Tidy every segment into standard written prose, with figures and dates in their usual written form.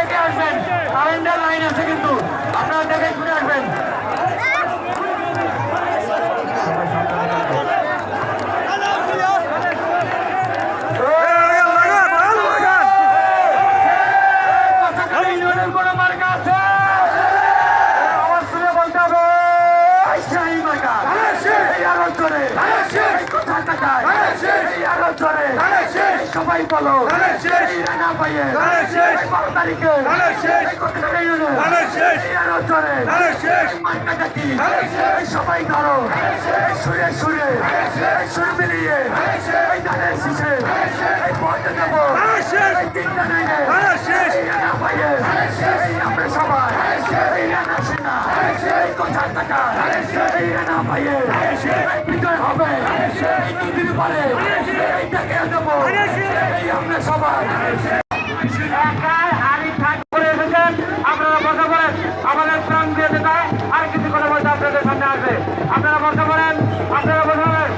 দেখে আসবেন, কারেন্টের লাইন আছে কিন্তু আপনারা দেখে শুনে আসবেন। সবাই বলো রানা পাইয়ে 12 তারিখে সবাই ধরো সুরে সুরে সুর মিলিয়ে গানের শিশে পৌঁছে দেবো তিনটা নাইনে রানা পাইয়ে আমরা সবাই রানা সেনা কোথার টাকা রানা পাইয়ে বিজয় হবে নদীর পারে এইটাকে দেবো আমরা সবাই আপনারা বসে পড়েন, আমাদের প্রাণ দিয়ে যেতে আর কিছু করে বলতে আপনাদের সামনে আসবে। আপনারা বসে পড়েন, আপনারা বসে পড়েন।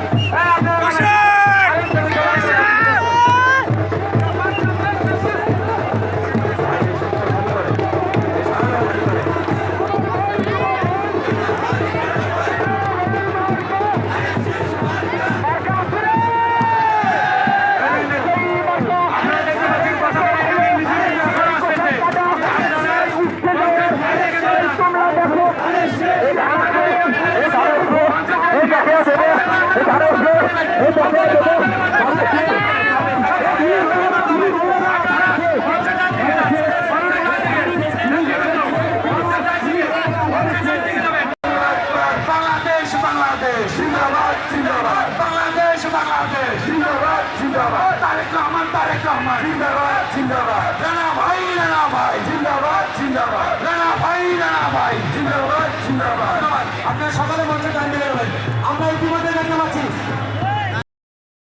আপনারা সকালে